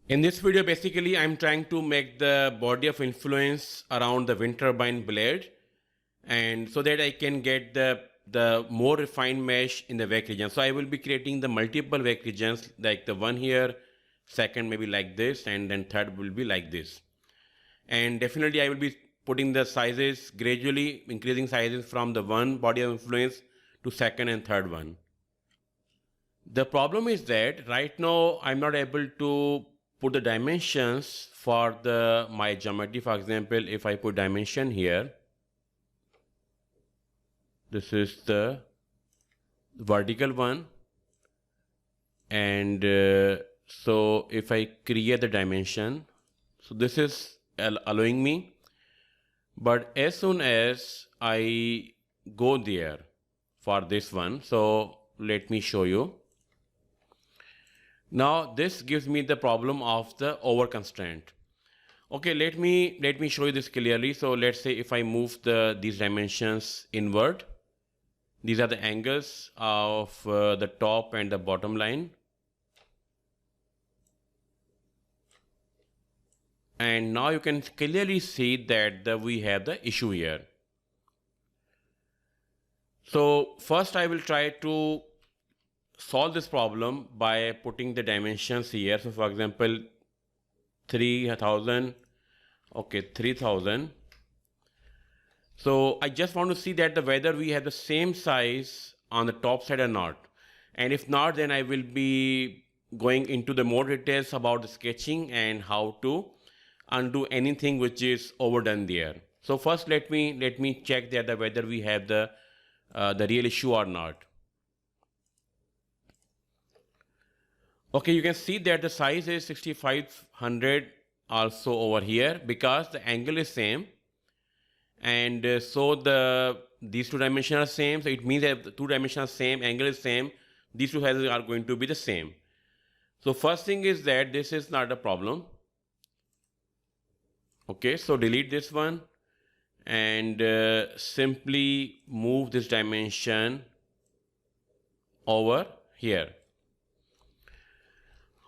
In this video, basically, I'm trying to make the body of influence around the wind turbine blade, and so that I can get the more refined mesh in the wake region. So I will be creating the multiple wake regions, like the one here, second maybe like this, and then third will be like this. And definitely I will be putting the sizes gradually, increasing sizes from the one body of influence to second and third one. The problem is that right now I'm not able to put the dimensions for my geometry. For example, if I put dimension here, this is the vertical one, and so if I create the dimension, so this is allowing me, but as soon as I go there for this one, so let me show you. Now this gives me the problem of the over constraint. Okay, let me show you this clearly. So let's say if I move these dimensions inward, these are the angles of the top and the bottom line. And now you can clearly see that we have the issue here. So first I will try to solve this problem by putting the dimensions here. So for example, 3000, okay, 3000. So I just want to see that whether we have the same size on the top side or not. And if not, then I will be going into the more details about the sketching and how to undo anything which is overdone there. So first let me check that whether we have the real issue or not. Okay, you can see that the size is 6500 also over here because the angle is same, and so these two dimensions are same. So it means that the two dimensions are same, angle is same. These two sizes are going to be the same. So first thing is that this is not a problem. Okay, so delete this one and simply move this dimension over here.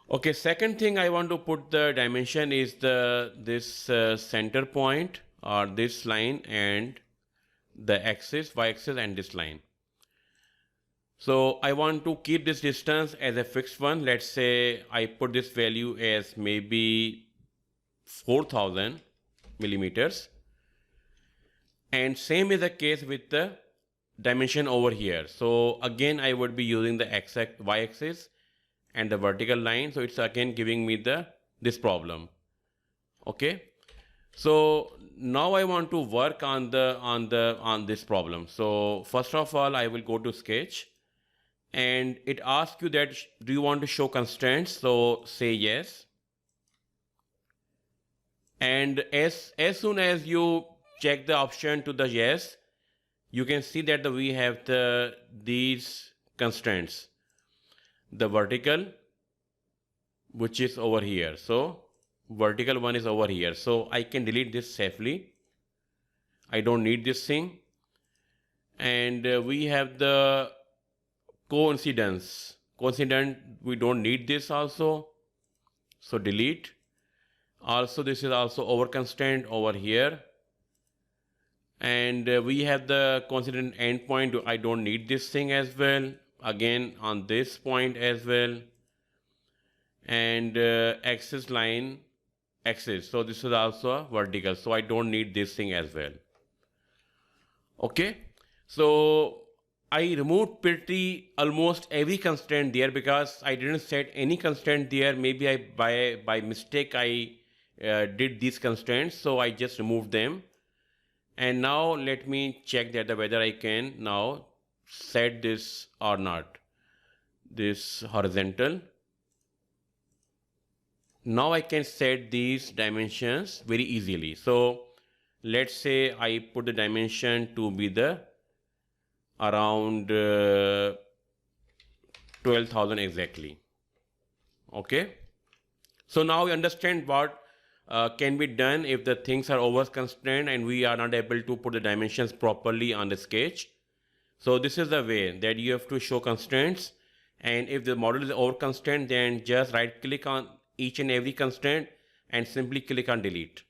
Okay, second thing I want to put the dimension is this center point or this line and the axis, y-axis, and this line. So I want to keep this distance as a fixed one. Let's say I put this value as maybe 4000 millimeters. And same is the case with the dimension over here. So again, I would be using the y-axis and the vertical line. So it's again giving me this problem. Okay. So now I want to work on this problem. So first of all, I will go to sketch, and it asks you that do you want to show constraints? So say yes. And as soon as you check the option to the yes, you can see that we have these constraints. The vertical, which is over here. So vertical one is over here. So I can delete this safely. I don't need this thing. And we have the coincident, we don't need this also. So delete. Also, this is also over constraint over here. And we have the coincident endpoint. I don't need this thing as well. Again on this point as well, and axis line, axis. So this is also a vertical. So I don't need this thing as well. Okay. So I removed almost every constraint there because I didn't set any constraint there. Maybe by mistake I did these constraints. So I just removed them. And now let me check that whether I can now set this or not, this horizontal. Now I can set these dimensions very easily. So let's say I put the dimension to be around 12,000 exactly. Okay. So now we understand what can be done if the things are over constrained and we are not able to put the dimensions properly on the sketch. So this is the way that you have to show constraints, and if the model is over constrained, then just right click on each and every constraint and simply click on delete.